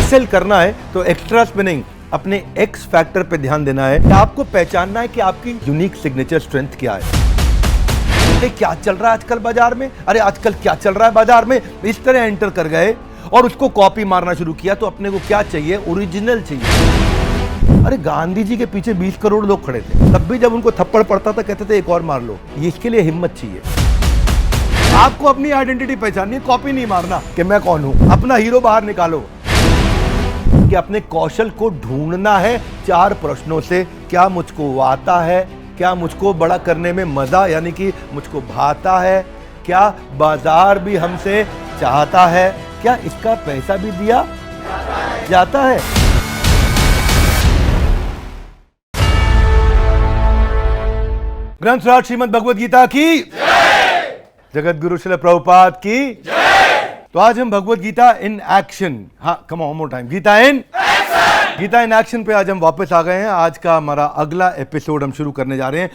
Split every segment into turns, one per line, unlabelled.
Excel करना है तो एक्स्ट्रा स्पिनिंग अपने एक्स फैक्टर पे ध्यान देना है। आपको पहचानना है कि आपकी यूनिक सिग्नेचर स्ट्रेंथ क्या है। अरे क्या चल रहा है आजकल बाजार में, अरे आजकल क्या चल रहा है बाजार में, इस तरह एंटर कर गए और उसको कॉपी मारना शुरू किया। तो अपने को क्या चाहिए? ओरिजिनल चाहिए। अरे गांधी जी के पीछे 20 करोड़ लोग खड़े थे, तब भी जब उनको थप्पड़ पड़ता था कहते थे एक और मार लो। ये इसके लिए हिम्मत चाहिए। आपको अपनी आइडेंटिटी पहचाननी है, कॉपी नहीं मारना कि मैं कौन हूं। अपना हीरो बाहर निकालो कि अपने कौशल को ढूंढना है 4 प्रश्नों से। क्या मुझको आता है? क्या मुझको बड़ा करने में मजा यानी कि मुझको भाता है? क्या बाजार भी हमसे चाहता है? क्या इसका पैसा भी दिया जाता है? ग्रंथ राज श्रीमद् भगवद गीता की जगत गुरु श्रील प्रभुपाद की जय। तो आज हम भगवद गीता इन एक्शन, हाँ come on more time, Gita in action पे आज हम वापस आ गए हैं। आज का हमारा अगला एपिसोड हम शुरू करने जा रहे हैं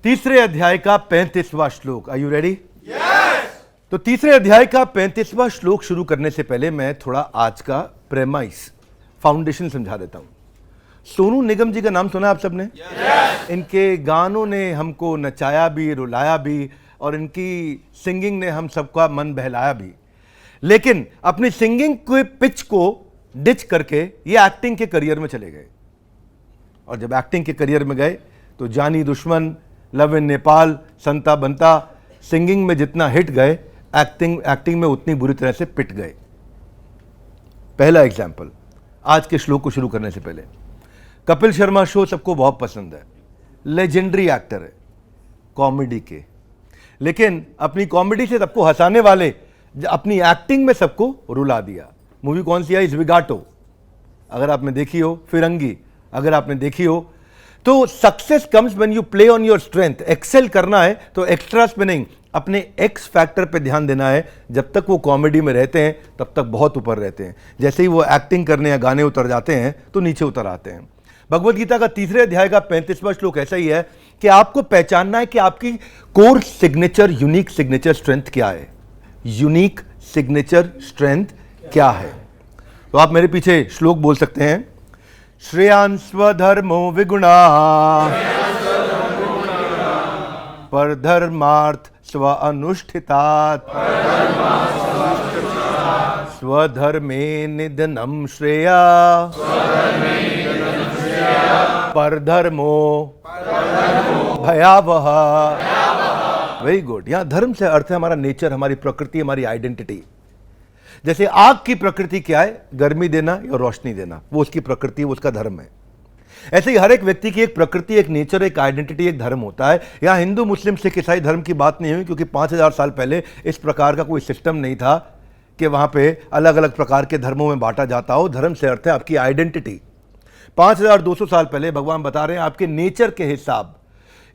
तीसरे अध्याय का 35वां श्लोक। Are you ready? यस। तो तीसरे अध्याय का 35वां श्लोक शुरू करने से पहले मैं थोड़ा आज का प्रेमाइस फाउंडेशन समझा देता हूं। सोनू निगम जी का नाम सुना आप सबने? yes. इनके गानों ने हमको नचाया भी, रुलाया भी और इनकी सिंगिंग ने हम सबका मन बहलाया भी। लेकिन अपनी सिंगिंग के पिच को डिच करके ये एक्टिंग के करियर में चले गए। और जब एक्टिंग के करियर में गए तो जानी दुश्मन, लव इन नेपाल, संता बनता, सिंगिंग में जितना हिट गए एक्टिंग में उतनी बुरी तरह से पिट गए। पहला एग्जाम्पल आज के श्लोक को शुरू करने से पहले, कपिल शर्मा शो सबको बहुत पसंद है, लेजेंडरी एक्टर है कॉमेडी के, लेकिन अपनी कॉमेडी से सबको हंसाने वाले अपनी एक्टिंग में सबको रुला दिया। मूवी कौन सी आई? विगाटो अगर आपने देखी हो, फिरंगी अगर आपने देखी हो। तो success comes when you play on your strength. Excel करना है तो एक्स्ट्रा स्पिनिंग अपने एक्स फैक्टर पे ध्यान देना है। जब तक वो कॉमेडी में रहते हैं तब तक बहुत ऊपर रहते हैं, जैसे ही वो एक्टिंग करने या गाने उतर जाते हैं तो नीचे उतर आते हैं। भगवद गीता का तीसरे अध्याय का 35वां श्लोक ऐसा ही है कि आपको पहचानना है कि आपकी core signature, unique signature strength क्या है। यूनिक सिग्नेचर स्ट्रेंथ क्या है? तो आप मेरे पीछे श्लोक बोल सकते हैं। श्रेयान् स्वधर्मो विगुणा परधर्मार्थ स्व अनुष्ठितात् स्वधर्मे निधनम श्रेया परधर्मो भयावह। Very good. यहां धर्म से अर्थ है हमारा नेचर, हमारी प्रकृति, हमारी आइडेंटिटी। जैसे आग की प्रकृति क्या है? गर्मी देना या रोशनी देना, वो उसकी प्रकृति, वो उसका धर्म है। ऐसे ही हर एक व्यक्ति की एक प्रकृति, एक नेचर, एक आइडेंटिटी, एक धर्म होता है। यहां हिंदू, मुस्लिम, सिख, ईसाई धर्म की बात नहीं हुई, क्योंकि 5000 साल पहले इस प्रकार का कोई सिस्टम नहीं था कि वहां पे अलग अलग प्रकार के धर्मों में बांटा जाता हो। धर्म से अर्थ है आपकी आइडेंटिटी। 5200 साल पहले भगवान बता रहे हैं आपके नेचर के हिसाब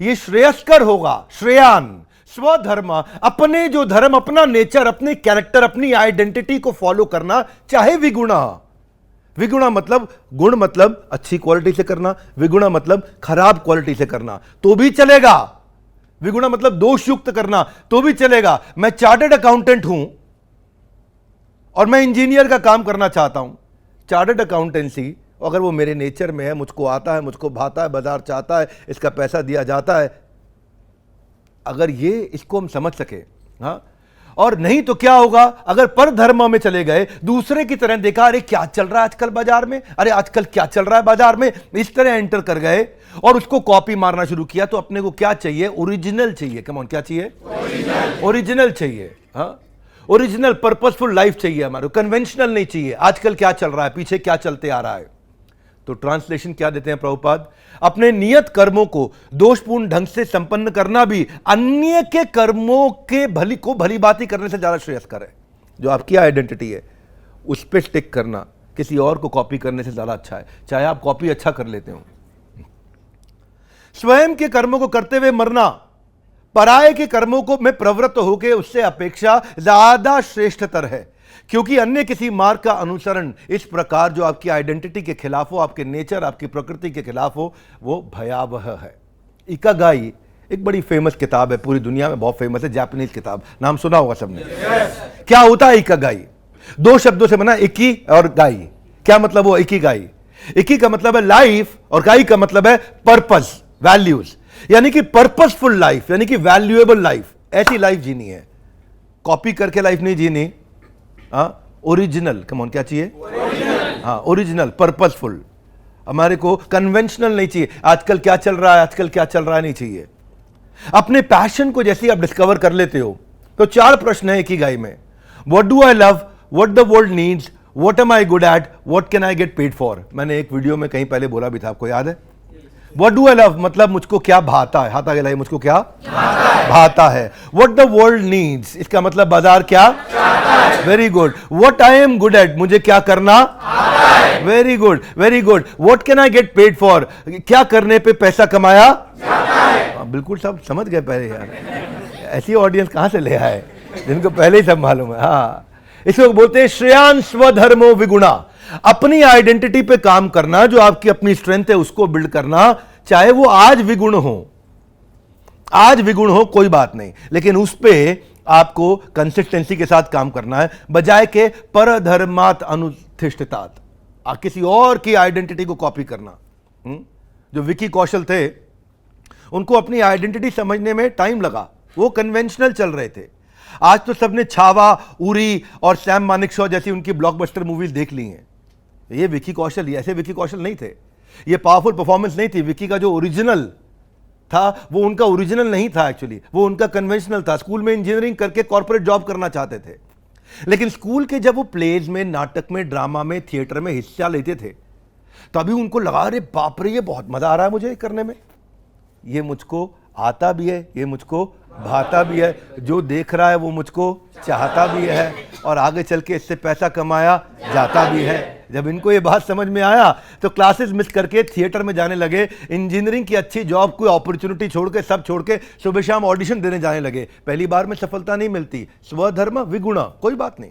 ये श्रेयस्कर होगा। श्रेयान स्वधर्म, अपने जो धर्म, अपना नेचर, अपने कैरेक्टर, अपनी आइडेंटिटी को फॉलो करना, चाहे विगुणा। विगुणा मतलब गुण, मतलब अच्छी क्वालिटी से करना। विगुणा मतलब खराब क्वालिटी से करना तो भी चलेगा। विगुणा मतलब दोषयुक्त करना तो भी चलेगा। मैं चार्टर्ड अकाउंटेंट हूं और मैं इंजीनियर का काम करना चाहता हूं। चार्टर्ड अकाउंटेंसी अगर वो मेरे नेचर में है, मुझको आता है, मुझको भाता है, बाजार चाहता है, इसका पैसा दिया जाता है, अगर ये इसको हम समझ सके, हाँ। और नहीं तो क्या होगा अगर पर धर्म में चले गए, दूसरे की तरह देखा, अरे क्या चल रहा है आजकल बाजार में, अरे आजकल क्या चल रहा है बाजार में, इस तरह एंटर कर गए और उसको कॉपी मारना शुरू किया। तो अपने को क्या चाहिए? ओरिजिनल चाहिए। कम ऑन, क्या चाहिए? ओरिजिनल चाहिए। हाँ, ओरिजिनल पर्पसफुल लाइफ चाहिए हमारे, कन्वेंशनल नहीं चाहिए। आजकल क्या चल रहा है, पीछे क्या चलते आ रहा है। तो ट्रांसलेशन क्या देते हैं प्रभुपाद? अपने नियत कर्मों को दोषपूर्ण ढंग से संपन्न करना भी अन्य के कर्मों के भली बाती करने से ज्यादा श्रेयस्कर है। जो आपकी आइडेंटिटी है उस पर स्टिक करना किसी और को कॉपी करने से ज्यादा अच्छा है, चाहे आप कॉपी अच्छा कर लेते हो। स्वयं के कर्मों को करते हुए मरना पराये के कर्मों को में प्रवृत्त होकर उससे अपेक्षा ज्यादा श्रेष्ठतर है, क्योंकि अन्य किसी मार्ग का अनुसरण इस प्रकार जो आपकी आइडेंटिटी के खिलाफ हो, आपके नेचर, आपकी प्रकृति के खिलाफ हो, वो भयावह है। इकागाई एक बड़ी फेमस किताब है, पूरी दुनिया में बहुत फेमस है, जापानीज किताब, नाम सुना होगा सबने। क्या होता है इकागाई? 2 शब्दों से बना, इकी और गाई। क्या मतलब वो इकिगाई? इकी का मतलब है लाइफ और गाई का मतलब है पर्पस, वैल्यूज, यानी कि पर्पसफुल लाइफ, यानी कि वैल्यूएबल लाइफ। ऐसी लाइफ जीनी है, कॉपी करके लाइफ नहीं जीनी। ओरिजिनल, कम ऑन, क्या चाहिए? हाँ, ओरिजिनल, पर्पसफुल। हमारे को कन्वेंशनल नहीं चाहिए, आजकल क्या चल रहा है, आजकल क्या चल रहा है, नहीं चाहिए। अपने पैशन को जैसे आप डिस्कवर कर लेते हो तो 4 प्रश्न है इकिगाई में। What do I love, what the world needs, what am I good at, what can I get paid for. मैंने एक वीडियो में कहीं पहले बोला भी था, आपको याद है? व्हाट डू आई लव मतलब मुझको क्या भाता है, हाथा गया मुझको क्या भाता है। व्हाट द वर्ल्ड नीड्स, इसका मतलब बाजार क्या, very good. What I am good at, मुझे क्या करना, very good, very good. What can I get paid for, क्या करने पे पैसा कमाया जाता है। बिल्कुल सब समझ गए पहले यार, ऐसी ऑडियंस कहां से ले आए जिनको पहले ही सब मालूम है। हाँ, इसको बोलते हैं श्रेयान स्वधर्मो विगुणा, अपनी आइडेंटिटी पे काम करना, जो आपकी अपनी स्ट्रेंथ है उसको बिल्ड करना, चाहे वो आज विगुण हो, आज विगुण हो कोई बात नहीं, लेकिन उस पे आपको कंसिस्टेंसी के साथ काम करना है, बजाय के परधर्मात अनुतिष्ठितात, किसी और की आइडेंटिटी को कॉपी करना। जो विकी कौशल थे, उनको अपनी आइडेंटिटी समझने में टाइम लगा, वो कन्वेंशनल चल रहे थे। आज तो सबने छावा, उरी और सैम मानेकशॉ जैसी उनकी ब्लॉकबस्टर मूवीज देख ली हैं। ये विकी कौशल, ये ऐसे विकी कौशल नहीं थे, ये पावरफुल परफॉर्मेंस नहीं थी। विकी का जो ओरिजिनल था वो उनका ओरिजिनल नहीं था, एक्चुअली वो उनका कन्वेंशनल था। स्कूल में इंजीनियरिंग करके कॉर्पोरेट जॉब करना चाहते थे, लेकिन स्कूल के जब वो प्लेज में, नाटक में, ड्रामा में, थिएटर में हिस्सा लेते थे तभी उनको लगा, अरे बाप रे, ये बहुत मजा आ रहा है मुझे करने में, ये मुझको आता भी है, ये मुझको भाता भी है, जो देख रहा है वो मुझको चाहता भी है, और आगे चल के इससे पैसा कमाया जाता भी है। जब इनको ये बात समझ में आया तो क्लासेस मिस करके थिएटर में जाने लगे, इंजीनियरिंग की अच्छी जॉब कोई अपॉर्चुनिटी छोड़ के, सब छोड़ के सुबह शाम ऑडिशन देने जाने लगे। पहली बार में सफलता नहीं मिलती, स्वधर्म विगुणा, कोई बात नहीं,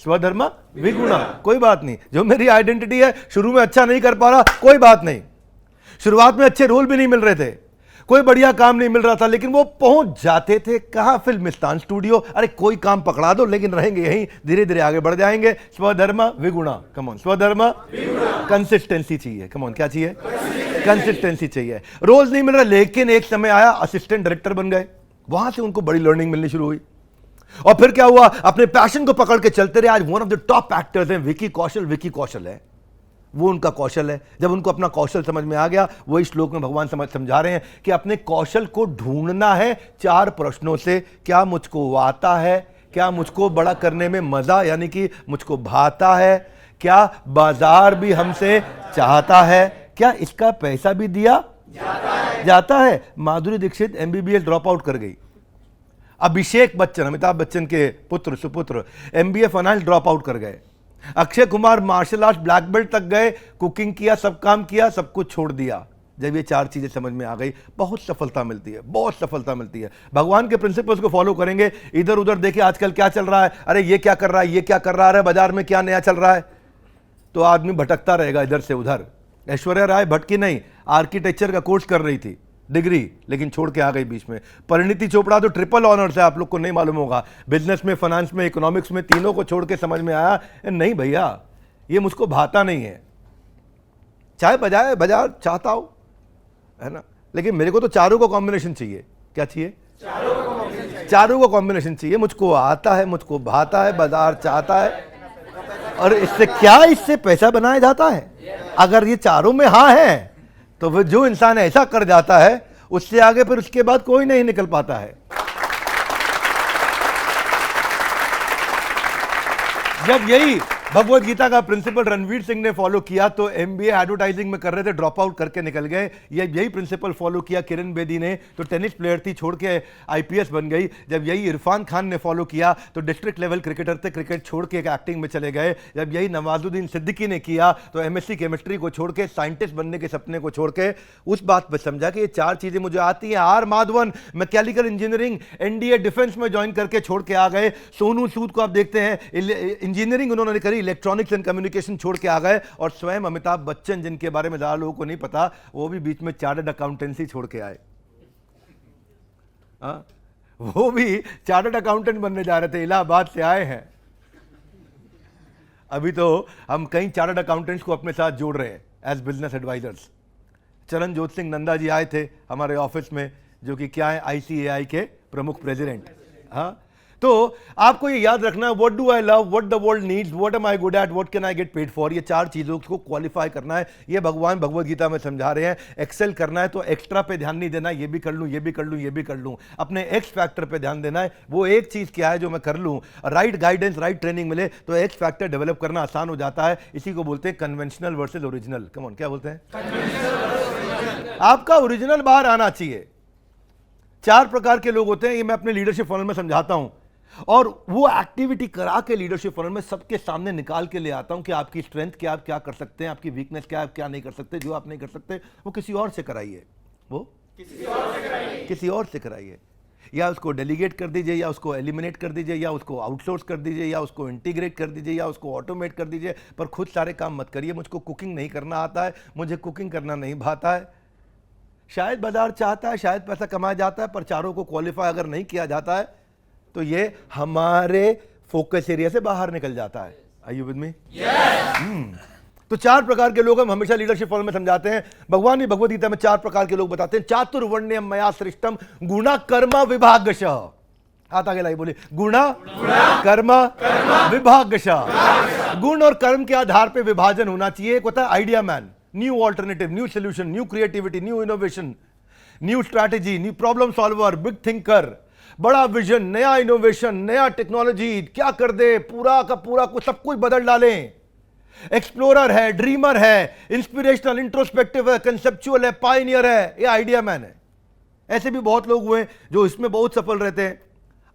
स्वधर्म विगुणा, कोई बात नहीं। जो मेरी आइडेंटिटी है, शुरू में अच्छा नहीं कर पा रहा, कोई बात नहीं, शुरुआत में अच्छे रोल भी नहीं मिल रहे थे, कोई बढ़िया काम नहीं मिल रहा था, लेकिन वो पहुंच जाते थे कहां, फिल्मिस्तान स्टूडियो। अरे कोई काम पकड़ा दो, लेकिन रहेंगे यहीं, धीरे धीरे आगे बढ़ जाएंगे। स्वधर्म विगुणा, कम ऑन, स्वधर्म विगुणा। कंसिस्टेंसी चाहिए, कम ऑन, क्या चाहिए? कंसिस्टेंसी चाहिए। रोज नहीं मिल रहा, लेकिन एक समय आया, असिस्टेंट डायरेक्टर बन गए, वहां से उनको बड़ी लर्निंग मिलनी शुरू हुई। और फिर क्या हुआ, अपने पैशन को पकड़ के चलते रहे। आज one of the top actors हैं विकी कौशल। विकी कौशल है, वो उनका कौशल है। जब उनको अपना कौशल समझ में आ गया, वही श्लोक में भगवान समझा रहे हैं कि अपने कौशल को ढूंढना है 4 प्रश्नों से। क्या मुझको आता है, क्या मुझको बड़ा करने में मजा, यानी कि मुझको भाता है, क्या बाजार भी हमसे चाहता है, क्या इसका पैसा भी दिया जाता है। Madhuri Dixit MBBS drop out कर गई। अभिषेक बच्चन, अमिताभ बच्चन के पुत्र सुपुत्र, MBA फाइनेंस ड्रॉप आउट कर गए। Akshay Kumar martial art black belt तक गए, कुकिंग किया, सब काम किया, सब कुछ छोड़ दिया। जब ये 4 चीजें समझ में आ गई, बहुत सफलता मिलती है, बहुत सफलता मिलती है। भगवान के प्रिंसिपल्स को फॉलो करेंगे। इधर उधर देखिए आजकल क्या चल रहा है, अरे ये क्या कर रहा है, ये क्या कर रहा है, बाजार में क्या नया चल रहा है, तो आदमी भटकता रहेगा इधर से उधर। ऐश्वर्या राय भटकी नहीं, आर्किटेक्चर का कोर्स कर रही थी, डिग्री, लेकिन छोड़ के आ गई बीच में। परिणीति चोपड़ा तो ट्रिपल ऑनर्स है, आप लोग को नहीं मालूम होगा, बिजनेस में, फाइनेंस में, इकोनॉमिक्स में, तीनों को छोड़ के समझ में आया, नहीं भैया ये मुझको भाता नहीं है। चाहे बजाय बाजार चाहता हो, है ना, लेकिन मेरे को तो चारों का कॉम्बिनेशन चाहिए। क्या चाहिए? चारों का कॉम्बिनेशन चाहिए। मुझको आता है, मुझको भाता है, बाजार चाहता है, और इससे क्या, इससे पैसा बनाया जाता है। अगर ये चारों में हाँ है तो फिर जो इंसान ऐसा कर जाता है, उससे आगे फिर उसके बाद कोई नहीं निकल पाता है। जब यही भगवत गीता का प्रिंसिपल रणवीर सिंह ने फॉलो किया तो MBA एडवर्टाइजिंग में कर रहे थे, ड्रॉप आउट करके निकल गए। यही प्रिंसिपल फॉलो किया किरण बेदी ने, तो टेनिस प्लेयर थी, छोड़ के IPS बन गई। जब यही इरफान खान ने फॉलो किया तो डिस्ट्रिक्ट लेवल क्रिकेटर थे, क्रिकेट छोड़ के एक्टिंग में चले गए। जब यही नवाजुद्दीन सिद्दीकी ने किया तो MSc केमिस्ट्री को छोड़ के साइंटिस्ट बनने के सपने को छोड़ के उस बात पर समझा कि ये 4 चीजें मुझे आती हैं। R Madhavan mechanical engineering NDA defence में ज्वाइन करके छोड़ के आ गए। सोनू सूद को आप देखते हैं, इंजीनियरिंग उन्होंने करी, इलेक्ट्रॉनिक्स एंड कम्युनिकेशन छोड़ के आ गए। और स्वयं अमिताभ बच्चन, जिनके बारे में ज्यादा लोगों को नहीं पता, वो भी बीच में चार्टर्ड अकाउंटेंसी छोड़ के आए। वो भी चार्टर्ड अकाउंटेंट बनने जा रहे थे, इलाहाबाद से आए हैं। अभी तो हम कई चार्टर्ड अकाउंटेंट्स को अपने साथ जोड़ रहे हैं एज बिजनेस एडवाइजर्स। चरण जोत सिंह नंदा जी आए थे हमारे ऑफिस में, जो कि क्या है ICAI के प्रमुख प्रेसिडेंट। हाँ, तो आपको ये याद रखना, what do I love, what the world needs, what am I good at, what can I get paid for, ये 4 चीजों को क्वालिफाई करना है। ये भगवान भगवत गीता में समझा रहे हैं। एक्सेल करना है तो एक्स्ट्रा पे ध्यान नहीं देना, ये भी कर लूं, ये भी कर लूं, ये भी कर लूं, अपने एक्स फैक्टर पे ध्यान देना है। वो एक चीज क्या है जो मैं कर लूं, राइट गाइडेंस, राइट ट्रेनिंग मिले तो एक्स फैक्टर डेवलप करना आसान हो जाता है। इसी को बोलते हैं conventional versus original. Come on, क्या बोलते हैं? आपका ओरिजिनल बाहर आना चाहिए। 4 प्रकार के लोग होते हैं, ये मैं अपने लीडरशिप फनल में समझाता हूं, और वो एक्टिविटी करा के लीडरशिप फनल में सबके सामने निकाल के ले आता हूं कि आपकी स्ट्रेंथ क्या, आप क्या कर सकते हैं, आपकी वीकनेस क्या, आप क्या नहीं कर सकते। जो आप नहीं कर सकते वो किसी और से कराइए, वो किसी और से कराइए, या उसको डेलीगेट कर दीजिए, या उसको एलिमिनेट कर दीजिए, या उसको आउटसोर्स कर दीजिए, या उसको इंटीग्रेट कर दीजिए, या उसको ऑटोमेट कर दीजिए, पर खुद सारे काम मत करिए। मुझको कुकिंग नहीं करना आता है, मुझे कुकिंग करना नहीं भाता है। शायद बाजार चाहता है, शायद पैसा कमाया जाता है, पर चारों को क्वालिफाई अगर नहीं किया जाता है तो ये हमारे फोकस एरिया से बाहर निकल जाता है। Are you with me? तो 4 प्रकार के लोग हम हमेशा लीडरशिप फॉर्म में समझाते हैं। भगवान ने भगवद गीता में 4 प्रकार के लोग बताते हैं। चातुर्वर्ण्यम मया सृष्टम गुणा कर्म विभागशः। हाथ आगे लाई, बोली गुणा कर्म विभागशः। गुण और कर्म के आधार पे विभाजन होना चाहिए। एक होता है idea man, new alternative, new solution, new creativity, new innovation, new strategy, new problem solver, big thinker, बड़ा विजन, नया इनोवेशन, नया टेक्नोलॉजी, क्या कर दे, पूरा का पूरा कुछ सब कुछ बदल डालें। एक्सप्लोरर है, ड्रीमर है, इंस्पिरेशनल, इंट्रोस्पेक्टिव है, कंसेप्चुअल है, पायनियर है, ये आइडिया मैन है। ऐसे भी बहुत लोग हुए जो इसमें बहुत सफल रहते हैं।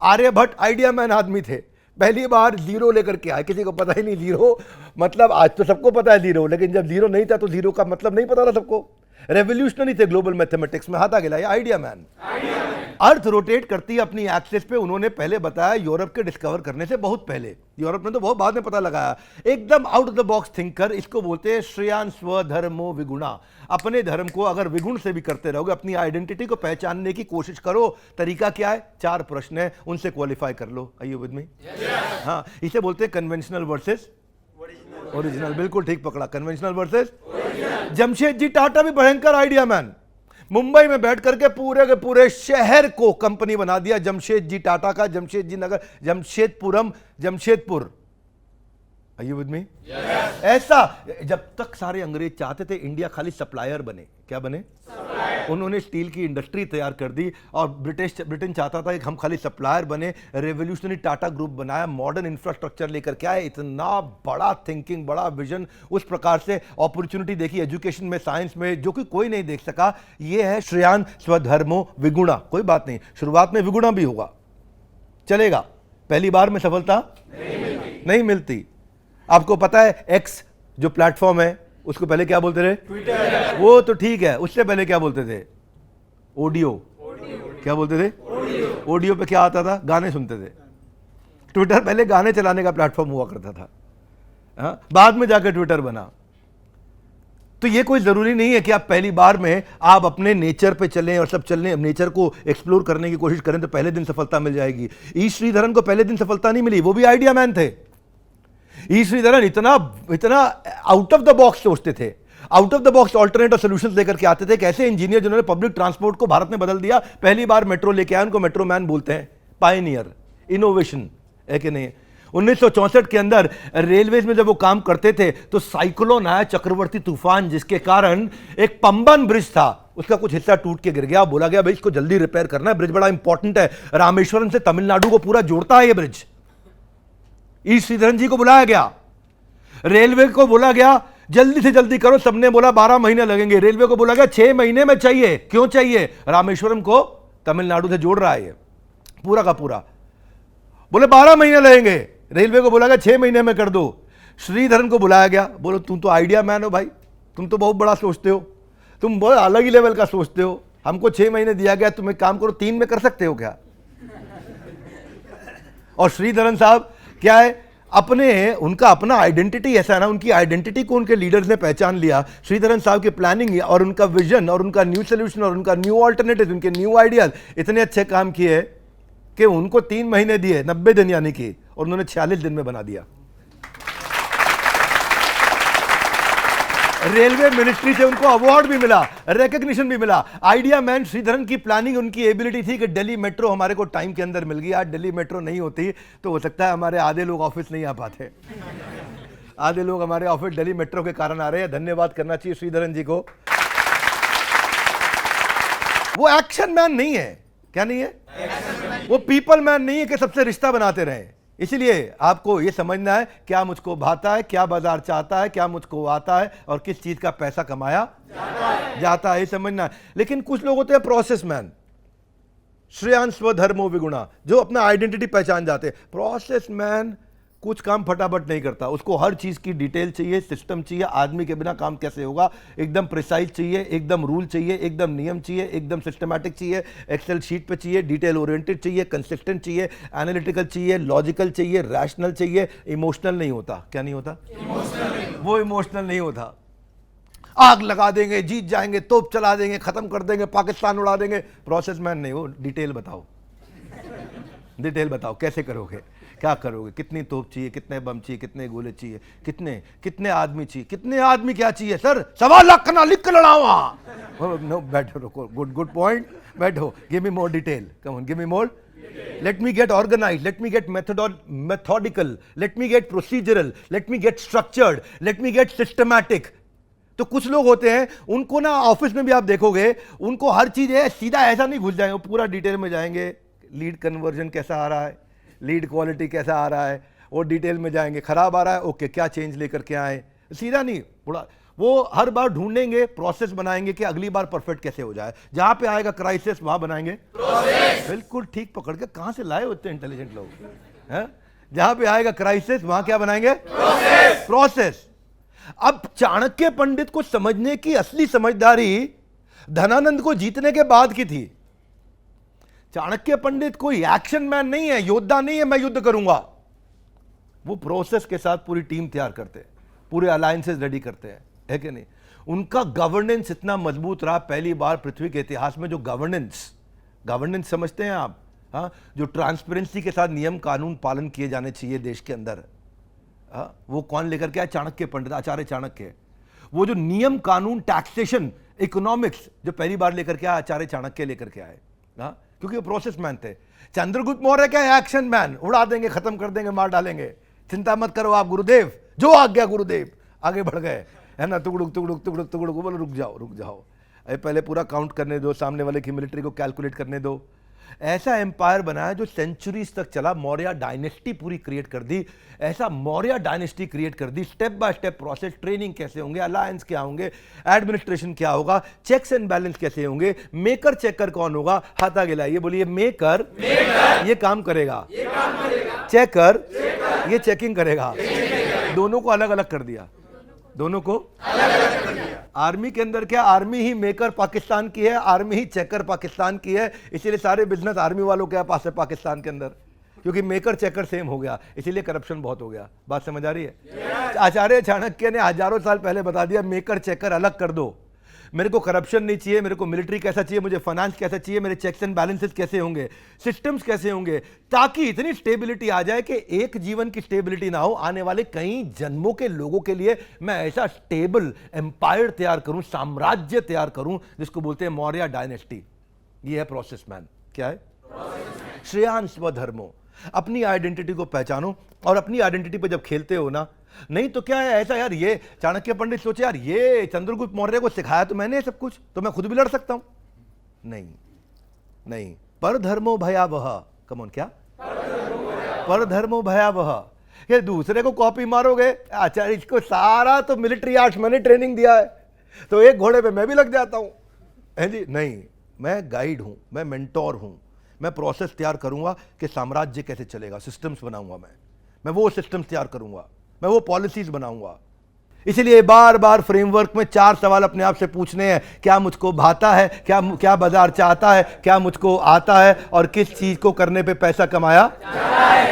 आर्यभट्ट आइडिया मैन आदमी थे, पहली बार जीरो लेकर के आए, किसी को पता ही नहीं जीरो मतलब, आज तो सबको पता है जीरो, लेकिन जब जीरो नहीं था तो जीरो का मतलब नहीं पता था सबको। रेवोल्यूशनरी थे ग्लोबल मैथमेटिक्स में, हाथ आगे लाए, आइडिया मैन। अर्थ रोटेट करती है अपनी एक्सिस पे, उन्होंने पहले बताया यूरोप के डिस्कवर करने से बहुत पहले, यूरोप ने तो बहुत बाद में पता लगाया। एकदम out of the box thinker, इसको बोलते हैं श्रेयान स्वधर्मो विगुणा। अपने धर्म को अगर विगुण से भी करते रहोगे, अपनी आइडेंटिटी को पहचानने की कोशिश करो। तरीका क्या है? 4 प्रश्न है, उनसे क्वालिफाई कर लो। Are you with me? हाँ, इसे बोलते हैं कन्वेंशनल वर्सेस ओरिजिनल। बिल्कुल ठीक पकड़ा, कन्वेंशनल वर्सेस। जमशेद जी टाटा भी भयंकर आइडिया मैन, मुंबई में बैठ करके पूरे के पूरे शहर को कंपनी बना दिया जमशेद जी टाटा का, जमशेद जी नगर, जमशेदपुरम, Jamshedpur. Are you with me? Yes. ऐसा जब तक सारे अंग्रेज चाहते थे इंडिया खाली सप्लायर बने। क्या बने? सप्लायर। उन्होंने स्टील की इंडस्ट्री तैयार कर दी, और ब्रिटेन चाहता था कि हम खाली सप्लायर बने। रेवोल्यूशनरी टाटा ग्रुप बनाया, मॉडर्न इंफ्रास्ट्रक्चर लेकर के आए, इतना बड़ा थिंकिंग, बड़ा विजन, उस प्रकार से अपॉर्चुनिटी देखी एजुकेशन में, साइंस में, जो कि कोई नहीं देख सका। ये है श्रेयान स्वधर्मो विगुणा। कोई बात नहीं, शुरुआत में विगुणा भी होगा, चलेगा। पहली बार में सफलता नहीं मिलती। आपको पता है एक्स जो प्लेटफॉर्म है उसको पहले क्या बोलते थे? ट्विटर। वो तो ठीक है, उससे पहले क्या बोलते थे? ऑडियो। क्या बोलते थे? ऑडियो पे क्या आता था? गाने सुनते थे। ट्विटर पहले गाने चलाने का प्लेटफॉर्म हुआ करता था, हाँ? बाद में जाकर ट्विटर बना। तो ये कोई जरूरी नहीं है कि आप पहली बार में आप अपने नेचर पे चलें और सब चलने, नेचर को एक्सप्लोर करने की कोशिश करें तो पहले दिन सफलता मिल जाएगी। ई श्रीधरन को पहले दिन सफलता नहीं मिली, वो भी आइडिया मैन थे। ई श्रीधरन इतना आउट ऑफ द बॉक्स सोचते थे, out of the box alternative solutions लेकर के आते थे। कैसे इंजीनियर जिन्होंने पब्लिक ट्रांसपोर्ट को भारत में बदल दिया, पहली बार मेट्रो लेके आए, उनको मेट्रो मैन बोलते हैं। पायनियर, इनोवेशन है कि नहीं? 1964 के अंदर रेलवेज में जब वो काम करते थे तो साइक्लोन आया, चक्रवर्ती तूफान, जिसके कारण एक पंबन ब्रिज था, उसका कुछ हिस्सा टूट के गिर गया। बोला गया भाई इसको जल्दी रिपेयर करना है, ब्रिज बड़ा इंपॉर्टेंट है, रामेश्वरम से तमिलनाडु को पूरा जोड़ता है ये ब्रिज। ई श्रीधरन जी को बुलाया गया, रेलवे को बोला गया जल्दी से जल्दी करो, सबने बोला 12 महीने लगेंगे। रेलवे को बोला गया 6 महीने में चाहिए। क्यों चाहिए? रामेश्वरम को तमिलनाडु से जोड़ रहा है ये पूरा का पूरा। बोले 12 महीने लगेंगे, रेलवे को बोला गया 6 महीने में कर दो। श्रीधरन को बुलाया गया, बोलो तुम तो आइडिया मैन हो भाई, तुम तो बहुत बड़ा सोचते हो, तुम बहुत अलग ही लेवल का सोचते हो, हमको 6 महीने दिया गया, तुम एक काम करो 3 में कर सकते हो क्या? और श्रीधरन साहब क्या है, उनका अपना आइडेंटिटी ऐसा है ना, उनकी आइडेंटिटी को उनके लीडर्स ने पहचान लिया। श्रीधरन साहब की प्लानिंग और उनका विजन और उनका न्यू सोल्यूशन और उनका न्यू ऑल्टरनेटिव, उनके न्यू आइडियाज इतने अच्छे काम किए कि उनको 3 महीने दिए, 90 दिन यानी कि, और उन्होंने 46 दिन में बना दिया। रेलवे मिनिस्ट्री से उनको अवार्ड भी मिला, रिकग्निशन भी मिला। आइडिया मैन श्रीधरन की प्लानिंग, उनकी एबिलिटी थी कि दिल्ली मेट्रो हमारे को टाइम के अंदर मिल गई। आज दिल्ली मेट्रो नहीं होती तो हो सकता है हमारे आधे लोग ऑफिस नहीं आ पाते। आधे लोग हमारे ऑफिस दिल्ली मेट्रो के कारण आ रहे हैं। धन्यवाद करना चाहिए श्रीधरन जी को। वो एक्शन मैन नहीं है, क्या नहीं है? वो पीपल मैन नहीं है कि सबसे रिश्ता बनाते रहे। इसलिए आपको यह समझना है क्या मुझको भाता है, क्या बाजार चाहता है, क्या मुझको आता है और किस चीज का पैसा कमाया जाता है, ये समझना है। लेकिन कुछ लोग होते हैं प्रोसेस मैन, श्रेयांश स्वधर्मो विगुणा, जो अपना आइडेंटिटी पहचान जाते हैं। प्रोसेस मैन कुछ काम फटाफट नहीं करता, उसको हर चीज की डिटेल चाहिए, सिस्टम चाहिए। आदमी के बिना काम कैसे होगा? एकदम प्रिसाइज चाहिए, एकदम रूल चाहिए, एकदम नियम चाहिए, एकदम सिस्टमैटिक चाहिए, एक्सेल शीट पे चाहिए, डिटेल ओरिएंटेड चाहिए, कंसिस्टेंट चाहिए, एनालिटिकल चाहिए, लॉजिकल चाहिए, रैशनल चाहिए। इमोशनल नहीं होता। क्या नहीं होता? वो इमोशनल नहीं होता। आग लगा देंगे, जीत जाएंगे, तोप चला देंगे, खत्म कर देंगे, पाकिस्तान उड़ा देंगे। प्रोसेस मैन नहीं। वो डिटेल बताओ, डिटेल बताओ, कैसे करोगे, क्या करोगे, कितनी तोप चाहिए, कितने बम चाहिए, कितने गोले चाहिए, कितने कितने आदमी चाहिए, कितने आदमी क्या चाहिए सर? 1.25 लाख का ना लिख कर लड़ावा। नो, बैठो, रुको, गुड पॉइंट, बैठो। Give me more detail, come on, give me more. Let me get organize, let me get methodical, let me get procedural, let me get structured, let me get systematic. तो कुछ लोग होते हैं, उनको ना office में भी आप देखोगे, उनको हर चीज है सीधा ऐसा नहीं घुस जाएंगे, पूरा डिटेल में जाएंगे। लीड कन्वर्जन कैसा आ रहा है, लीड क्वालिटी कैसा आ रहा है, वो डिटेल में जाएंगे। खराब आ रहा है, ओके, क्या चेंज लेकर के आए, सीधा नहीं। थोड़ा वो हर बार ढूंढेंगे, प्रोसेस बनाएंगे कि अगली बार परफेक्ट कैसे हो जाए। जहां पे आएगा क्राइसिस, वहां बनाएंगे प्रोसेस। बिल्कुल ठीक पकड़ के, कहां से लाए होते हैं इंटेलिजेंट लोग हैं? जहां पे आएगा क्राइसिस, वहां क्या बनाएंगे? प्रोसेस। अब चाणक्य पंडित को समझने की असली समझदारी धनानंद को जीतने के बाद की थी। चाणक्य पंडित कोई एक्शन मैन नहीं है, योद्धा नहीं है, मैं युद्ध करूंगा। वो प्रोसेस के साथ पूरी टीम तैयार करते हैं, पूरे अलायंसेस रेडी करते हैं, है कि नहीं? उनका गवर्नेंस इतना मजबूत रहा, पहली बार पृथ्वी के इतिहास में जो गवर्नेंस समझते हैं आप, हाँ, जो ट्रांसपेरेंसी के साथ नियम कानून पालन किए जाने चाहिए देश के अंदर, हाँ, वो कौन लेकर के आया? चाणक्य पंडित, आचार्य चाणक्य। वो जो नियम कानून, टैक्सेशन, इकोनॉमिक्स जो पहली बार लेकर के आया, आचार्य चाणक्य लेकर के आए, हाँ, क्योंकि वो प्रोसेस मैन थे। चंद्रगुप्त मौर्य क्या? एक्शन मैन, उड़ा देंगे, खत्म कर देंगे, मार डालेंगे, चिंता मत करो आप गुरुदेव, जो आज्ञा गुरुदेव। आगे बढ़ गए, है ना, तुगड़ुक तुगड़ुक तुगड़ुक तुगड़ुक। बोलो रुक जाओ, अरे पहले पूरा काउंट करने दो, सामने वाले की मिलिट्री को कैलकुलेट करने दो। ऐसा एम्पायर बनाया जो सेंचुरीज तक चला, मौर्य डायनेस्टी पूरी क्रिएट कर दी। ऐसा मौर्य डायनेस्टी क्रिएट कर दी, step by step process, training कैसे होंगे, अलायंस क्या होंगे, एडमिनिस्ट्रेशन क्या होगा, चेक्स एंड बैलेंस कैसे होंगे, मेकर चेकर कौन होगा? हाथ आगे लाइए, बोलिए मेकर ये काम करेगा, चेकर ये चेकिंग करेगा। दोनों को अलग अलग कर दिया, दोनों को अलग अलग कर दिया। आर्मी के अंदर क्या? आर्मी ही मेकर पाकिस्तान की है, आर्मी ही चेकर पाकिस्तान की है। इसीलिए सारे बिजनेस आर्मी वालों के पास है पाकिस्तान के अंदर, क्योंकि मेकर चेकर सेम हो गया, इसीलिए करप्शन बहुत हो गया। बात समझ आ रही है? आचार्य चाणक्य ने हजारों साल पहले बता दिया, मेकर चेकर अलग कर दो। मेरे को करप्शन नहीं चाहिए, मेरे को मिलिट्री कैसा चाहिए, मुझे फाइनेंस कैसा चाहिए, मेरे चेक्स एंड बैलेंसेस कैसे होंगे, सिस्टम्स कैसे होंगे, ताकि इतनी स्टेबिलिटी आ जाए कि एक जीवन की स्टेबिलिटी ना हो, आने वाले कई जन्मों के लोगों के लिए मैं ऐसा स्टेबल एम्पायर तैयार करूं, साम्राज्य तैयार करूं, जिसको बोलते हैं मौर्य डायनेस्टी। ये है प्रोसेस मैन। क्या है? श्रेयांश स्वधर्मो। अपनी आइडेंटिटी को पहचानो, और अपनी आइडेंटिटी पे जब खेलते हो ना, नहीं तो क्या है ऐसा यार, ये चाणक्य पंडित सोचे यार ये चंद्रगुप्त मौर्य को सिखाया तो मैंने सब कुछ, तो मैं खुद भी लड़ सकता हूं। नहीं, पर धर्मो भयावह। कमोन, क्या? पर धर्मो भयावह। ये दूसरे को कॉपी मारोगे, आचार्य इसको सारा तो मिलिट्री आर्ट्स मैंने ट्रेनिंग दिया है, तो एक घोड़े पे मैं भी लग जाता हूं, है जी? नहीं, मैं गाइड हूं, मैं मेंटोर हूं, मैं प्रोसेस तैयार करूंगा कि साम्राज्य कैसे चलेगा, सिस्टम्स बनाऊंगा, मैं वो सिस्टम्स तैयार करूंगा, मैं वो पॉलिसीज बनाऊंगा। इसलिए बार बार फ्रेमवर्क में 4 सवाल अपने आप से पूछने हैं। क्या मुझको भाता है, क्या बाजार चाहता है, क्या मुझको आता है, और किस चीज को करने पे पैसा कमाया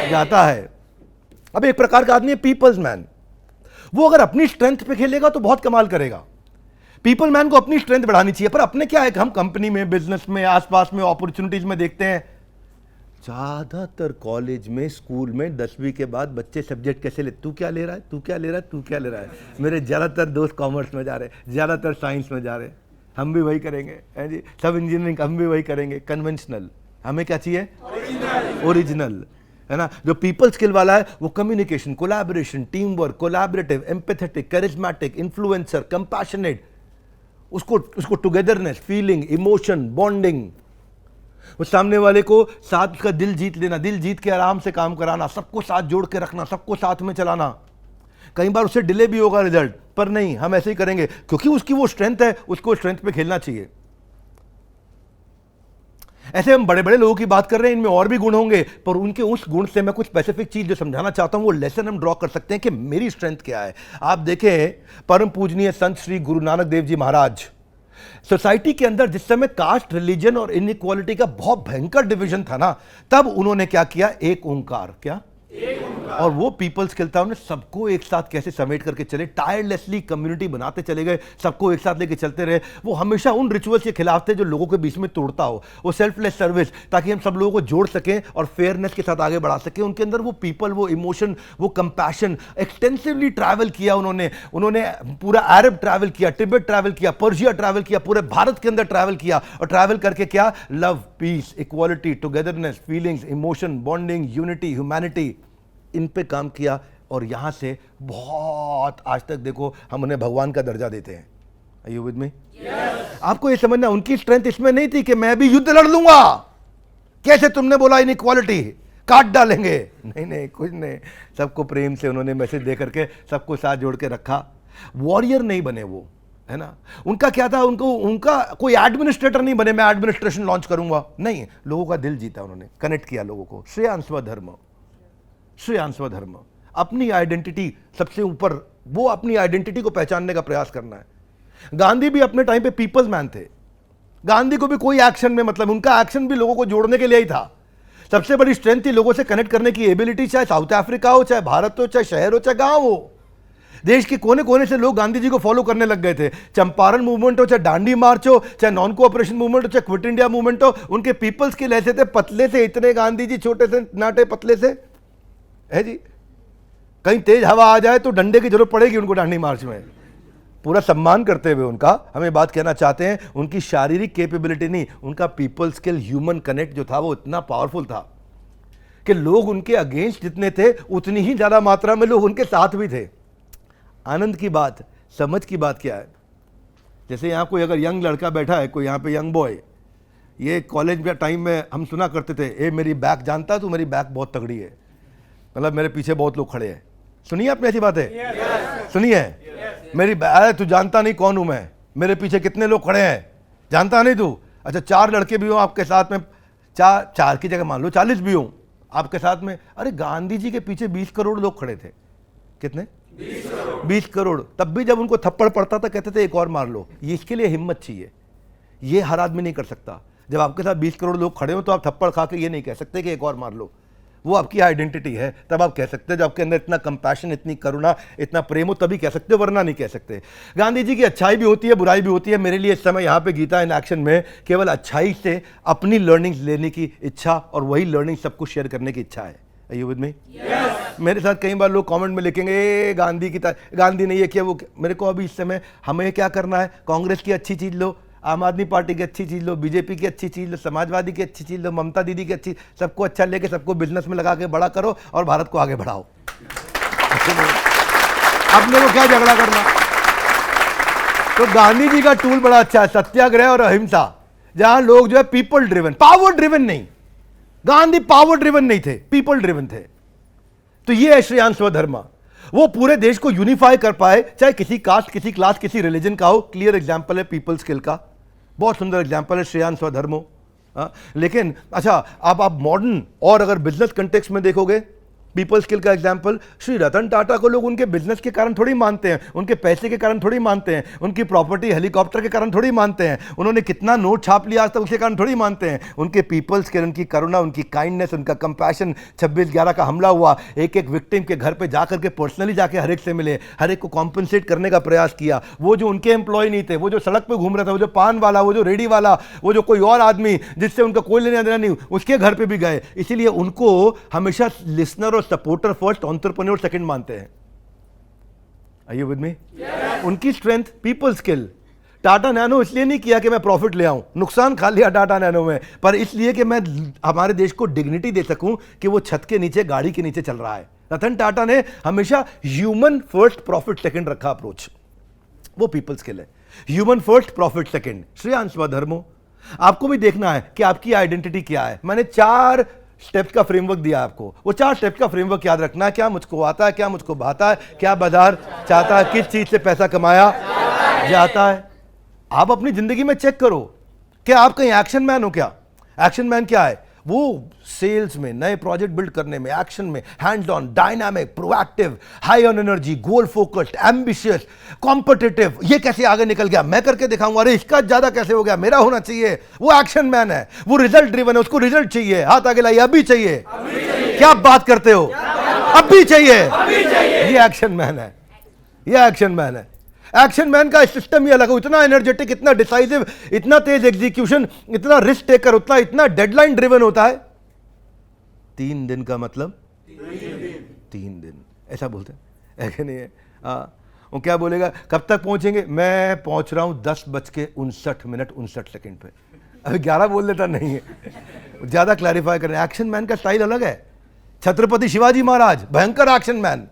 जाता है। अब एक प्रकार का आदमी है पीपल्स मैन। वो अगर अपनी स्ट्रेंथ पे खेलेगा तो बहुत कमाल करेगा। पीपल मैन को अपनी स्ट्रेंथ बढ़ानी चाहिए, पर अपने क्या है कि हम कंपनी में, बिजनेस में, आसपास में, अपॉर्चुनिटीज में देखते हैं ज़्यादातर कॉलेज में, स्कूल में 10वीं के बाद बच्चे सब्जेक्ट कैसे ले, तू क्या ले रहा है, तू क्या ले रहा है, तू क्या ले रहा है। मेरे ज़्यादातर दोस्त कॉमर्स में जा रहे हैं, ज़्यादातर साइंस में जा रहे हैं। हम भी वही करेंगे, है जी, सब इंजीनियरिंग हम भी वही करेंगे, कन्वेंशनल। हमें क्या चाहिए? ओरिजिनल, है ना। जो पीपल स्किल वाला है वो communication, collaboration, team work, collaborative, empathetic, charismatic, influencer, compassionate, उसको टुगेदरनेस, फीलिंग, इमोशन, बॉन्डिंग, वो सामने वाले को साथ उसका दिल जीत लेना, दिल जीत के आराम से काम कराना, सबको साथ जोड़ के रखना, सबको साथ में चलाना। कई बार उससे डिले भी होगा रिजल्ट, पर नहीं, हम ऐसे ही करेंगे क्योंकि उसकी वो स्ट्रेंथ है, उसको स्ट्रेंथ पे खेलना चाहिए। ऐसे हम बड़े बड़े लोगों की बात कर रहे हैं, इनमें और भी गुण होंगे, पर उनके उस गुण से मैं कुछ स्पेसिफिक चीज जो समझाना चाहता हूं वो लेसन हम ड्रॉ कर सकते हैं कि मेरी स्ट्रेंथ क्या है। आप देखें, परम पूजनीय संत श्री गुरु नानक देव जी महाराज, सोसाइटी के अंदर जिस समय कास्ट, रिलीजन और इनइक्वालिटी का बहुत भयंकर डिवीजन था ना, तब उन्होंने क्या किया? एक ओंकार। क्या? और वो पीपल स्किल था, उन्हें सबको एक साथ कैसे समेट करके चले, टायरलेसली कम्युनिटी बनाते चले गए, सबको एक साथ लेके चलते रहे। वो हमेशा उन रिचुअल्स के खिलाफ थे जो लोगों के बीच में तोड़ता हो, वो सेल्फलेस सर्विस, ताकि हम सब लोगों को जोड़ सकें और फेयरनेस के साथ आगे बढ़ा सकें। उनके अंदर वो पीपल, वो इमोशन, वो कंपैशन, एक्सटेंसिवली ट्रैवल किया उन्होंने पूरा अरब ट्रैवल किया, तिब्बत ट्रैवल किया, पर्शिया ट्रैवल किया, पूरे भारत के अंदर ट्रैवल किया, और ट्रैवल करके क्या? Love, peace, equality, togetherness, feelings, emotion, bonding, unity, humanity, इन पे काम किया। और यहां से बहुत आज तक देखो हम उन्हें भगवान का दर्जा देते हैं। Are you with me? Yes. आपको ये समझना, उनकी स्ट्रेंथ इसमें नहीं थी कि मैं भी युद्ध लड़ लूंगा, कैसे तुमने बोला इनइक्वालिटी, काट डालेंगे, नहीं नहीं, कुछ नहीं। सबको प्रेम से उन्होंने मैसेज दे करके सबको साथ जोड़ के रखा। वॉरियर नहीं बने वो, है ना। उनका क्या था? उनका कोई एडमिनिस्ट्रेटर नहीं बने, मैं एडमिनिस्ट्रेशन लॉन्च करूंगा, नहीं, लोगों का दिल जीता उन्होंने, कनेक्ट किया लोगों को। श्रेयान स्वधर्म, श्रेयान स्वधर्म, अपनी आइडेंटिटी सबसे ऊपर, वो अपनी आइडेंटिटी को पहचानने का प्रयास करना है। गांधी भी अपने टाइम पे पीपल्स मैन थे। गांधी को भी कोई एक्शन में, मतलब उनका एक्शन भी लोगों को जोड़ने के लिए ही था। सबसे बड़ी स्ट्रेंथ थी लोगों से कनेक्ट करने की एबिलिटी, चाहे साउथ अफ्रीका हो, चाहे भारत हो, चाहे शहर हो, चाहे गांव हो। देश के कोने कोने से लोग गांधी जी को फॉलो करने लग गए थे। चंपारण मूवमेंट हो, चाहे दांडी मार्च हो, चाहे नॉन कोऑपरेशन मूवमेंट हो, चाहे क्विट इंडिया मूवमेंट हो, उनके पीपल्स के ऐसे थे, पतले से इतने गांधी जी, छोटे से नाटे पतले से, है जी। कहीं तेज हवा आ जाए तो डंडे की जरूरत पड़ेगी उनको दांडी मार्च में। पूरा सम्मान करते हुए उनका हम ये बात कहना चाहते हैं, उनकी शारीरिक कैपेबिलिटी नहीं, उनका पीपल स्किल, ह्यूमन कनेक्ट जो था वो इतना पावरफुल था कि लोग उनके अगेंस्ट जितने थे उतनी ही ज्यादा मात्रा में लोग उनके साथ भी थे। आनंद की बात, समझ की बात क्या है? जैसे यहाँ कोई अगर यंग लड़का बैठा है, कोई यहाँ पे यंग बॉय, ये कॉलेज के टाइम में हम सुना करते थे, ए मेरी बैक जानता, तू मेरी बैक बहुत तगड़ी है, मतलब मेरे पीछे बहुत लोग खड़े हैं। सुनिए आपने ऐसी बात है? yes. सुनिए, yes. मेरी तू जानता नहीं कौन हूं मैं, मेरे पीछे कितने लोग खड़े हैं, जानता नहीं तू? अच्छा, 4 लड़के भी हो आपके साथ में, चार की जगह मान लो 40 भी हो आपके साथ में। अरे गांधी जी के पीछे 20 करोड़ लोग खड़े थे। कितने? 20 करोड़। तब भी जब उनको थप्पड़ पड़ता था कहते थे एक और मार लो। ये इसके लिए हिम्मत चाहिए, ये हर आदमी नहीं कर सकता। जब आपके साथ 20 करोड़ लोग खड़े हो तो आप थप्पड़ खा के ये नहीं कह सकते कि एक और मार लो, वो आपकी आइडेंटिटी है। तब आप कह सकते हैं, जब आपके अंदर इतना कंपैशन, इतनी करुणा, इतना प्रेम हो, तभी कह सकते हो, वरना नहीं कह सकते। गांधी जी की अच्छाई भी होती है, बुराई भी होती है। मेरे लिए इस समय यहाँ पे गीता इन एक्शन में केवल अच्छाई से अपनी लर्निंग्स लेने की इच्छा और वही लर्निंग सबको शेयर करने की इच्छा है। Are you with me? Yes. मेरे साथ कई बार लोग कमेंट में लिखेंगे गांधी की गांधी ने ये किया, वो। मेरे को अभी इस समय हमें क्या करना है? कांग्रेस की अच्छी चीज लो, आम आदमी पार्टी की अच्छी चीज लो, बीजेपी की अच्छी चीज लो, समाजवादी की अच्छी चीज लो, ममता दीदी की अच्छी, सबको अच्छा लेके सबको बिजनेस में लगा के बड़ा करो और भारत को आगे बढ़ाओ। अपने को क्या झगड़ा करना? तो गांधी जी का टूल बड़ा अच्छा है, सत्याग्रह और अहिंसा, जहां लोग जो है पीपल ड्रिवन, पावर ड्रिवन नहीं। गांधी पावर ड्रिवन नहीं थे, पीपल ड्रिवन थे। तो ये है श्रेयान स्वधर्मा। वो पूरे देश को यूनिफाई कर पाए, चाहे किसी कास्ट, किसी क्लास, किसी रिलीजन का हो। क्लियर एग्जांपल है पीपल स्किल का, बहुत सुंदर एग्जांपल है श्रेयान स्वधर्मो। लेकिन अच्छा, अब आप मॉडर्न और अगर बिजनेस कंटेक्स्ट में देखोगे पीपल स्किल का एग्जांपल, श्री रतन टाटा को लोग उनके बिजनेस के कारण थोड़ी मानते हैं, उनके पैसे के कारण थोड़ी मानते हैं, उनकी प्रॉपर्टी हेलीकॉप्टर के कारण थोड़ी मानते हैं, उन्होंने कितना नोट छाप लिया आज तक उसके कारण थोड़ी मानते हैं। उनके पीपल स्किल, उनकी करुणा, उनकी काइंडनेस, उनका कंपैशन, 26/11 का हमला हुआ, एक एक विक्टिम के घर पे जाकर के पर्सनली जाके हर एक से मिले, हर एक को कॉम्पनसेट करने का प्रयास किया। वो जो उनके एम्प्लॉय नहीं थे, वो जो सड़क पे घूम रहा था, वो जो पान वाला, वो जो रेडी वाला, वो जो कोई और आदमी जिससे उनका कोई लेना देना नहीं, उसके घर पे भी गए। इसीलिए उनको हमेशा लिसनर और सपोर्टर फर्स्ट, एंटरप्रेन्योर सेकंड मानते हैं। Are you with me? उनकी strength people skill. Tata Nano इसलिए नहीं किया कि मैं प्रॉफिट ले आऊं, नुकसान खा लिया टाटा नैनो में, पर इसलिए कि मैं हमारे देश को डिग्निटी दे सकूं कि वो छत के नीचे, गाड़ी के नीचे चल रहा है। रतन टाटा ने हमेशा ह्यूमन फर्स्ट प्रॉफिट सेकंड रखा अप्रोच, वो पीपल स्किल है। Human first profit second. श्रेयांश स्वधर्मो, आपको भी देखना है कि आपकी आइडेंटिटी क्या है। मैंने 4 स्टेप्स का फ्रेमवर्क दिया आपको, वो 4 स्टेप्स का फ्रेमवर्क याद रखना है। क्या मुझको आता है, क्या मुझको भाता है, क्या बाजार चाहता है, किस चीज से पैसा कमाया जाता है। आप अपनी जिंदगी में चेक करो कि आप कहीं एक्शन मैन हो क्या। एक्शन मैन क्या है? वो सेल्स में, नए प्रोजेक्ट बिल्ड करने में, एक्शन में, hands on, dynamic, proactive, high on energy, goal focused, ambitious, competitive. ये कैसे आगे निकल गया, मैं करके दिखाऊंगा, अरे इसका ज्यादा कैसे हो गया, मेरा होना चाहिए। वो एक्शन मैन है, वो रिजल्ट ड्रिवन है, उसको रिजल्ट चाहिए। हाथ आगे लाइए, अभी चाहिए। क्या आप बात करते हो? अभी चाहिए। ये एक्शन मैन है, ये एक्शन मैन है। एक्शन मैन का सिस्टम ही अलग है, इतना एनर्जेटिक, इतना डिसाइसिव, इतना तेज एग्जीक्यूशन, इतना रिस्क टेकर, उतना इतना डेडलाइन ड्रिवन होता है। 3 दिन का मतलब 3 दिन, ऐसा बोलते हैं, ऐसा नहीं है। वो क्या बोलेगा, कब तक पहुंचेंगे? मैं पहुंच रहा हूं 10:59 पे। अभी 11 बोल देता, नहीं है, ज्यादा क्लैरिफाई करें। एक्शन मैन का स्टाइल अलग है। छत्रपति शिवाजी महाराज भयंकर एक्शन मैन,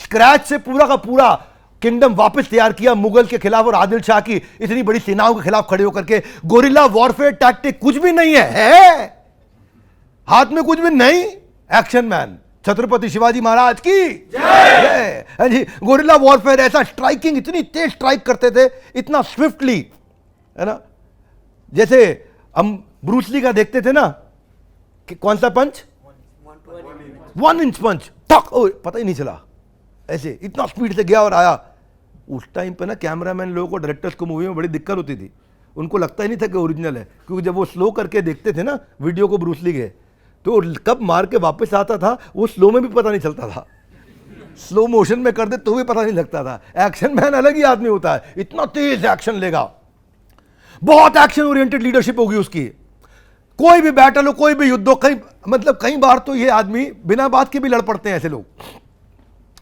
स्क्रैच से पूरा का पूरा किंगडम वापस तैयार किया मुगल के खिलाफ और आदिल शाह की इतनी बड़ी सेनाओं के खिलाफ खड़े होकर के। गोरिल्ला वॉरफेयर टैक्टिक कुछ भी नहीं है, हाथ में कुछ भी नहीं। एक्शन मैन छत्रपति शिवाजी महाराज की जय जी। गोरिल्ला वॉरफेयर, ऐसा स्ट्राइकिंग, इतनी तेज स्ट्राइक करते थे, इतना स्विफ्टली, है ना। जैसे हम ब्रूस ली का देखते थे ना कि कौन सा पंच, 1 इंच पंच, पता ही नहीं चला, ऐसे इतना स्पीड से गया और आया। उस टाइम पे ना कैमरामैन लोगों को, डायरेक्टर्स को मूवी में बड़ी दिक्कत होती थी, उनको लगता ही नहीं था कि ओरिजिनल है, क्योंकि जब वो स्लो करके देखते थे ना वीडियो को ब्रूस ली के, तो कब मार के वापस आता था वो स्लो में भी पता नहीं चलता था, स्लो मोशन में कर दे तो भी पता नहीं लगता था। एक्शन मैन अलग ही आदमी होता है, इतना तेज एक्शन लेगा, बहुत एक्शन ओरिएंटेड लीडरशिप होगी उसकी। कोई भी बैटल हो, कोई भी युद्ध हो, कई मतलब कई बार तो ये आदमी बिना बात के भी लड़ पड़ते हैं ऐसे लोग,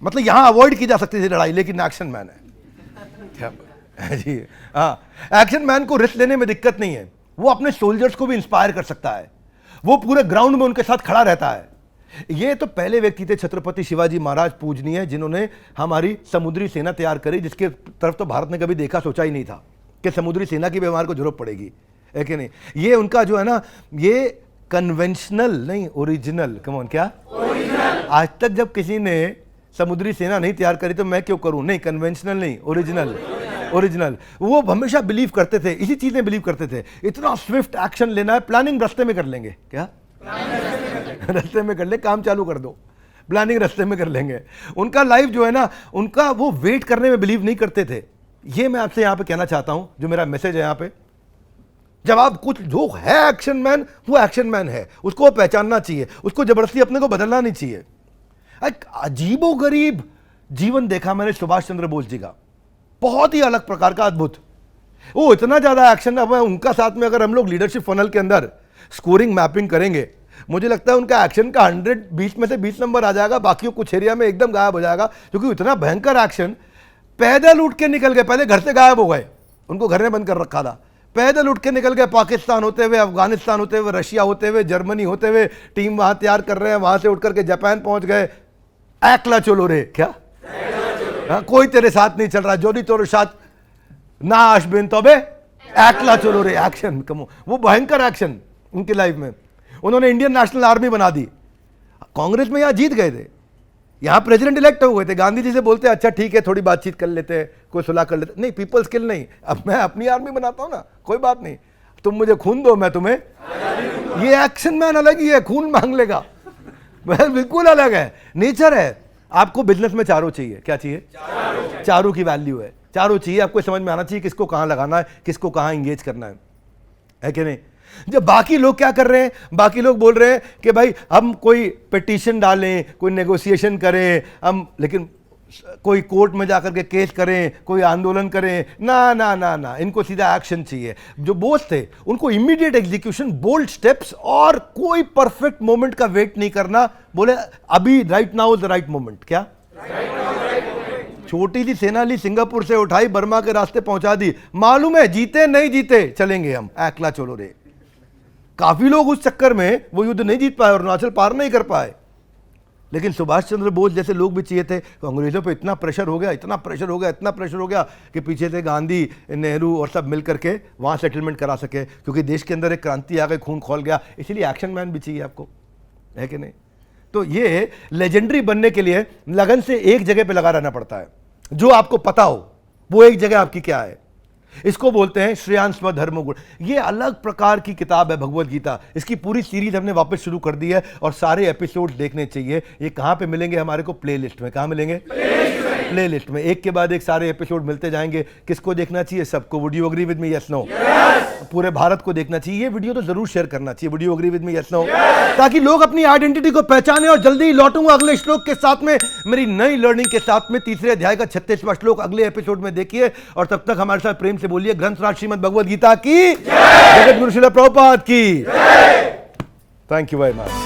मतलब यहां अवॉइड की जा सकती थी लड़ाई, लेकिन एक्शन मैन है जी। हाँ, एक्शन मैन को रिस्क लेने में दिक्कत नहीं है, वो अपने सोल्जर्स को भी इंस्पायर कर सकता है, वो पूरे ग्राउंड में उनके साथ खड़ा रहता है। ये तो पहले व्यक्ति थे छत्रपति शिवाजी महाराज पूजनीय, जिन्होंने हमारी समुद्री सेना तैयार करी, जिसके तरफ तो भारत ने कभी देखा सोचा ही नहीं था कि समुद्री सेना की भी हमारे को जरूरत पड़ेगी, है कि नहीं। ये उनका जो है ना, ये कन्वेंशनल नहीं, ओरिजिनल, कम ऑन, क्या ओरिजिनल। आज तक जब किसी ने समुद्री सेना नहीं तैयार करी तो मैं क्यों करूं, नहीं, कन्वेंशनल नहीं, ओरिजिनल, ओरिजिनल। वो हमेशा बिलीव करते थे, इसी चीज में बिलीव करते थे। इतना स्विफ्ट एक्शन लेना है, प्लानिंग रास्ते में कर लेंगे, क्या रास्ते में कर ले, काम चालू कर दो, प्लानिंग रास्ते में कर लेंगे। उनका लाइफ जो है ना, उनका वो वेट करने में बिलीव नहीं करते थे। ये मैं आपसे यहां पे कहना चाहता हूं, जो मेरा मैसेज है यहां पे, जब आप कुछ जो है एक्शन मैन, वो एक्शन मैन है, उसको पहचानना चाहिए, उसको जबरदस्ती अपने को बदलना नहीं चाहिए। एक अजीबो गरीब जीवन देखा मैंने सुभाष चंद्र बोस जी का, बहुत ही अलग प्रकार का, अद्भुत। वो इतना ज्यादा एक्शन, अब उनका साथ में अगर हम लोग लीडरशिप फनल के अंदर स्कोरिंग मैपिंग करेंगे, मुझे लगता है उनका एक्शन का 120 में से 20 नंबर आ जाएगा, बाकी कुछ एरिया में एकदम गायब हो जाएगा, क्योंकि इतना भयंकर एक्शन। पैदल उठ के निकल गए, पहले घर से गायब हो गए, उनको घर में बंद कर रखा था, पैदल उठ के निकल गए, पाकिस्तान होते हुए, अफगानिस्तान होते हुए, रशिया होते हुए, जर्मनी होते हुए, टीम वहां तैयार कर रहे हैं, वहां से उठ करके जापान पहुंच गए। एकला चलो रे, क्या कोई तेरे साथ नहीं चल रहा, जो नहीं तेरे साथ ना आशबिन तो बे एकला चलो रे। एक्शन कमो, वो भयंकर एक्शन उनकी लाइफ में। उन्होंने इंडियन नेशनल आर्मी बना दी, कांग्रेस में यहां जीत गए थे, यहां प्रेसिडेंट इलेक्ट हो गए थे। गांधी जी से बोलते अच्छा ठीक है, थोड़ी बातचीत कर लेते हैं, कोई सुलह कर लेते, नहीं, पीपल स्किल नहीं, अब मैं अपनी आर्मी बनाता हूं ना, कोई बात नहीं, तुम मुझे खून दो, मैं तुम्हें। ये एक्शन मैन अलग ही है, खून मांग लेगा, बिल्कुल अलग है, नेचर है। आपको बिजनेस में चारों चाहिए, क्या चाहिए? चारों की वैल्यू है, चारों चाहिए। आपको समझ में आना चाहिए किसको कहां लगाना है, किसको कहां इंगेज करना है कि नहीं? जब बाकी लोग क्या कर रहे हैं, बाकी लोग बोल रहे हैं कि भाई हम कोई पिटीशन डालें, कोई नेगोशिएशन करें, हम लेकिन कोई कोर्ट में जाकर के केस करें, कोई आंदोलन करें, ना ना ना ना, इनको सीधा एक्शन चाहिए। जो बॉस थे उनको इमीडिएट एग्जीक्यूशन, बोल्ड स्टेप्स और कोई परफेक्ट मोमेंट का वेट नहीं करना। बोले अभी right now is the right moment. क्या? छोटी सी सेना ली, सिंगापुर से उठाई, बर्मा के रास्ते पहुंचा दी। मालूम है जीते नहीं जीते, चलेंगे हम, एकला चलो रे। काफी लोग उस चक्कर में वो युद्ध नहीं जीत पाए, अरुणाचल पार नहीं कर पाए। लेकिन सुभाष चंद्र बोस जैसे लोग भी चाहिए थे। तो अंग्रेजों पे इतना प्रेशर हो गया, इतना प्रेशर हो गया, इतना प्रेशर हो गया कि पीछे से गांधी, नेहरू और सब मिल करके वहां सेटलमेंट करा सके, क्योंकि देश के अंदर एक क्रांति आ गई, खून खौल गया। इसलिए एक्शन मैन भी चाहिए आपको, है कि नहीं? तो ये लेजेंडरी बनने के लिए लगन से एक जगह पे लगा रहना पड़ता है। जो आपको पता हो वो एक जगह आपकी क्या है, इसको बोलते हैं श्रेयांस्व धर्मगुण। ये अलग प्रकार की किताब है भगवत गीता। इसकी पूरी सीरीज हमने वापस शुरू कर दी है और सारे एपिसोड देखने चाहिए। ये कहां पे मिलेंगे हमारे को? प्लेलिस्ट में। कहां मिलेंगे? प्लेलिस्ट में। एक के बाद एक सारे एपिसोड मिलते जाएंगे। किसको देखना चाहिए? सबको। Would you agree with me? Yes no? पूरे भारत को देखना चाहिए। ये वीडियो तो जरूर शेयर करना चाहिए। Would you agree with me? Yes no? ताकि लोग अपनी आइडेंटिटी को पहचाने। और जल्दी लौटूंगा अगले श्लोक के साथ में, मेरी नई लर्निंग के साथ में। 3 अध्याय का 36वां श्लोक अगले एपिसोड में देखिए। और तब तक हमारे साथ प्रेम से बोलिए ग्रंथराज श्रीमद् भगवद गीता की जय, जगत गुरु श्रील प्रभुपाद की। Thank you very much.